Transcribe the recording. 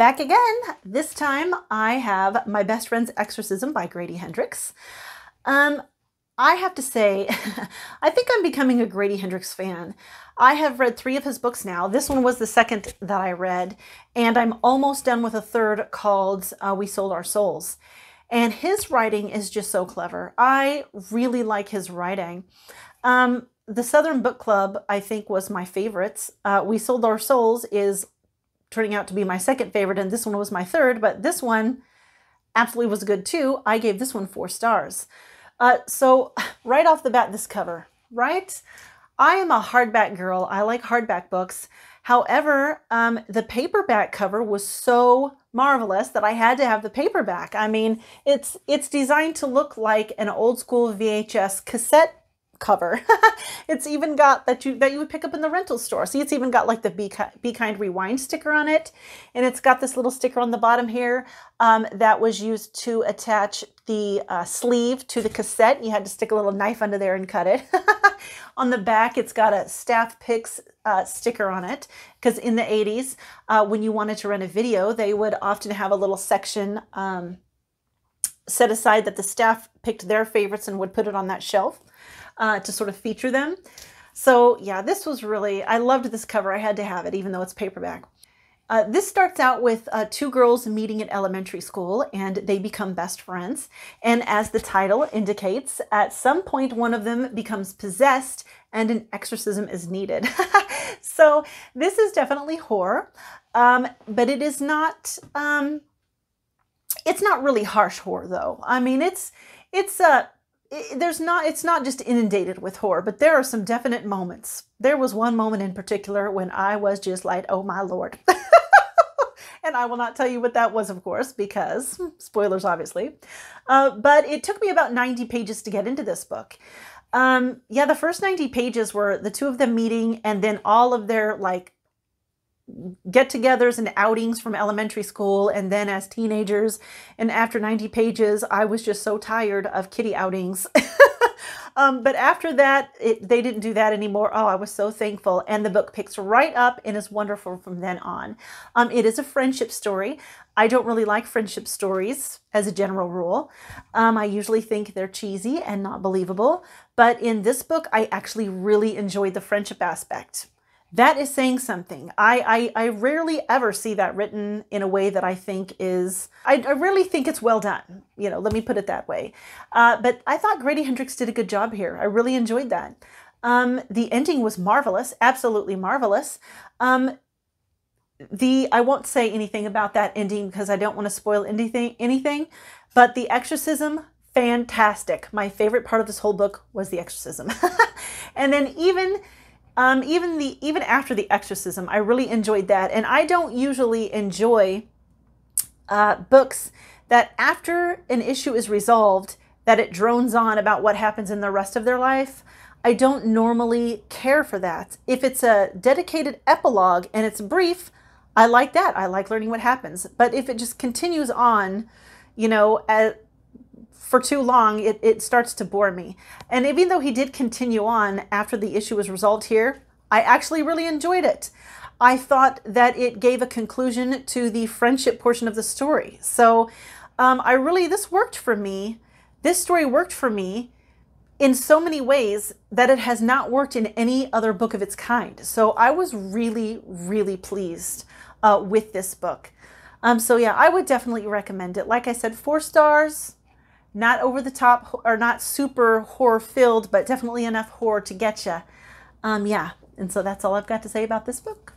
Back again. This time I have My Best Friend's Exorcism by Grady Hendrix. I have to say, I think I'm becoming a Grady Hendrix fan. I have read 3 of his books now. This one was the second that I read, and I'm almost done with a third called We Sold Our Souls. And his writing is just so clever. I really like his writing. The Southern Book Club, I think, was my favorite. We Sold Our Souls is turning out to be my second favorite, and this one was my third, but this one absolutely was good too. I gave this one 4 stars. So right off the bat, this cover, right? I am a hardback girl. I like hardback books. However, the paperback cover was so marvelous that I had to have the paperback. I mean, it's designed to look like an old school VHS cassette cover. It's even got that you would pick up in the rental store. See, it's even got like the Be Kind Rewind sticker on it, and it's got this little sticker on the bottom here that was used to attach the sleeve to the cassette. You had to stick a little knife under there and cut it. On the back, it's got a Staff Picks sticker on it, because in the 80s, when you wanted to rent a video, they would often have a little section set aside that the staff picked their favorites and would put it on that shelf to sort of feature them. So yeah, this was really, I loved this cover. I had to have it, even though it's paperback. This starts out with 2 girls meeting at elementary school, and they become best friends. And as the title indicates, at some point one of them becomes possessed and an exorcism is needed. So this is definitely horror, but it is not, it's not really harsh horror though. I mean, it's not just inundated with horror, but there are some definite moments. There was one moment in particular when I was just like, oh my Lord. And I will not tell you what that was, of course, because spoilers, obviously. But it took me about 90 pages to get into this book. Yeah, the first 90 pages were the 2 of them meeting, and then all of their like get-togethers and outings from elementary school, and then as teenagers. And after 90 pages, I was just so tired of kitty outings. But after that, they didn't do that anymore. Oh, I was so thankful. And the book picks right up and is wonderful from then on. It is a friendship story. I don't really like friendship stories as a general rule. I usually think they're cheesy and not believable. But in this book, I actually really enjoyed the friendship aspect. That is saying something. I rarely ever see that written in a way that I think is, I really think it's well done. You know, let me put it that way. But I thought Grady Hendrix did a good job here. I really enjoyed that. The ending was marvelous, absolutely marvelous. I won't say anything about that ending because I don't want to spoil anything, but the exorcism, fantastic. My favorite part of this whole book was the exorcism. And then even after the exorcism, I really enjoyed that. And I don't usually enjoy books that after an issue is resolved, that it drones on about what happens in the rest of their life. I don't normally care for that. If it's a dedicated epilogue and it's brief, I like that. I like learning what happens. But if it just continues on, you know, for too long, it starts to bore me. And even though he did continue on after the issue was resolved here, I actually really enjoyed it. I thought that it gave a conclusion to the friendship portion of the story. So this worked for me. This story worked for me in so many ways that it has not worked in any other book of its kind. So I was really, really pleased with this book. So yeah, I would definitely recommend it. Like I said, 4 stars. Not over the top or not super horror filled, but definitely enough horror to get you. Yeah, and so that's all I've got to say about this book.